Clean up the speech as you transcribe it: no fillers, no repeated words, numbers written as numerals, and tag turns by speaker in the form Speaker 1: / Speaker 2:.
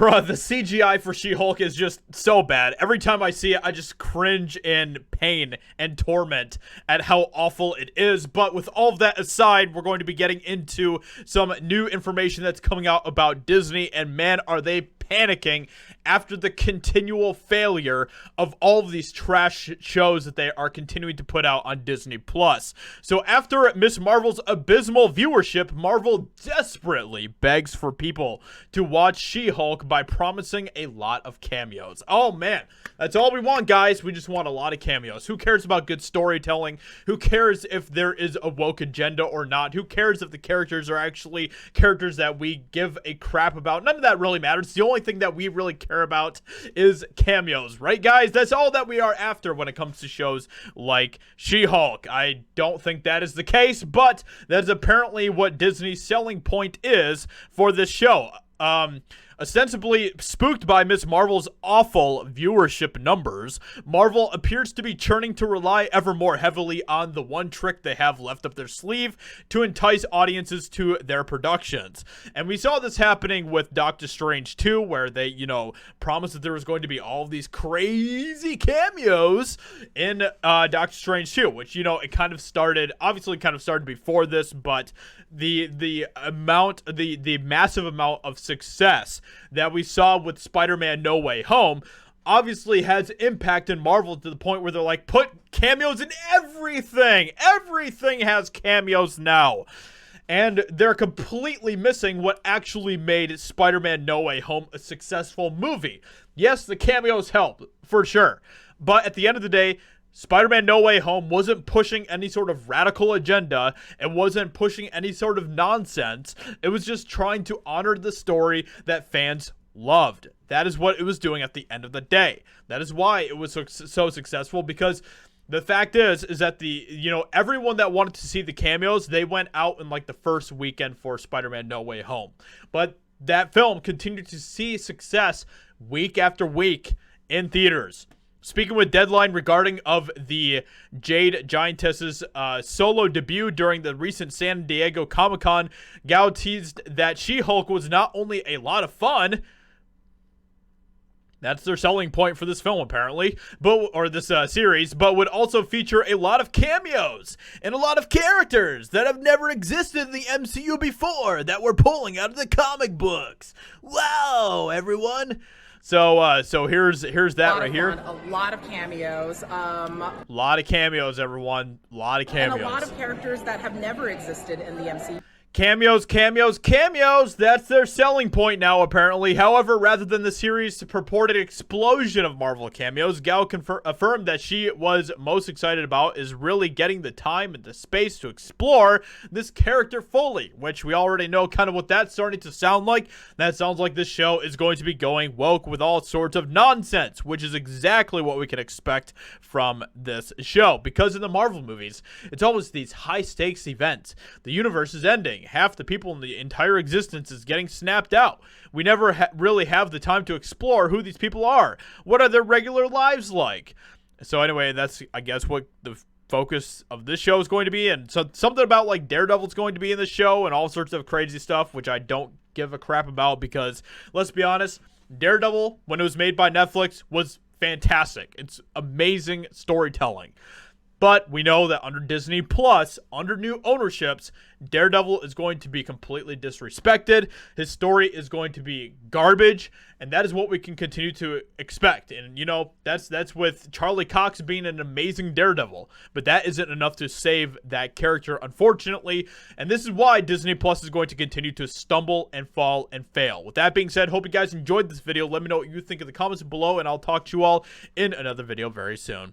Speaker 1: Bruh, the CGI for She-Hulk is just so bad. Every time I see it, I just cringe in pain and torment at how awful it is. But with all of that aside, we're going to be getting into some new information that's coming out about Disney, and man, are they panicking after the continual failure of all of these trash shows that they are continuing to put out on Disney Plus. So after Miss Marvel's abysmal viewership, Marvel desperately begs for people to watch She-Hulk by promising a lot of cameos. Oh man, that's all we want, guys. We just want a lot of cameos. Who cares about good storytelling? Who cares if there is a woke agenda or not? Who cares if the characters are actually characters that we give a crap about? None of that really matters. The only thing that we really care about is cameos, right, guys? That's all that we are after when it comes to shows like She-Hulk. I don't think that is the case, but that's apparently what Disney's selling point is for this show. Ostensibly spooked by Miss Marvel's awful viewership numbers, Marvel appears to be churning to rely ever more heavily on the one trick they have left up their sleeve to entice audiences to their productions. And we saw this happening with Doctor Strange 2, where they, promised that there was going to be all of these crazy cameos in Doctor Strange 2, which, it kind of started before this, but the massive amount of success that we saw with Spider-Man No Way Home obviously has impacted Marvel to the point where they're like, put cameos in everything. Everything has cameos now. And they're completely missing what actually made Spider-Man No Way Home a successful movie. Yes, the cameos help, for sure. But at the end of the day, Spider-Man No Way Home wasn't pushing any sort of radical agenda. It wasn't pushing any sort of nonsense. It was just trying to honor the story that fans loved. That is what it was doing at the end of the day. That is why it was so successful, because the fact is that everyone that wanted to see the cameos, they went out in like the first weekend for Spider-Man No Way Home. But that film continued to see success week after week in theaters. Speaking with Deadline regarding of the Jade Giantess's solo debut during the recent San Diego Comic-Con, Gao teased that She-Hulk was not only a lot of fun, that's their selling point for this film apparently, or this series, but would also feature a lot of cameos and a lot of characters that have never existed in the MCU before that we're pulling out of the comic books. Wow, everyone. So here's that right here.
Speaker 2: A lot of cameos.
Speaker 1: A lot of cameos, everyone. A lot of cameos.
Speaker 2: And a lot of characters that have never existed in the MCU.
Speaker 1: Cameos. That's their selling point now, apparently. However, rather than the series' purported explosion of Marvel cameos, Gal affirmed that she was most excited about is really getting the time and the space to explore this character fully, which we already know kind of what that's starting to sound like. That sounds like this show is going to be going woke with all sorts of nonsense, which is exactly what we can expect from this show. Because in the Marvel movies, it's always these high-stakes events. The universe is ending. Half the people in the entire existence is getting snapped out. We never really have the time to explore who these people are. What are their regular lives like? So anyway, that's, I guess, what the focus of this show is going to be. And so something about like Daredevil's going to be in the show and all sorts of crazy stuff, which I don't give a crap about, because let's be honest, Daredevil, when it was made by Netflix, was fantastic. It's amazing storytelling. But we know that under Disney Plus, under new ownerships, Daredevil is going to be completely disrespected. His story is going to be garbage, and that is what we can continue to expect. And that's with Charlie Cox being an amazing Daredevil, but that isn't enough to save that character, unfortunately. And this is why Disney Plus is going to continue to stumble and fall and fail. With that being said, hope you guys enjoyed this video. Let me know what you think in the comments below, and I'll talk to you all in another video very soon.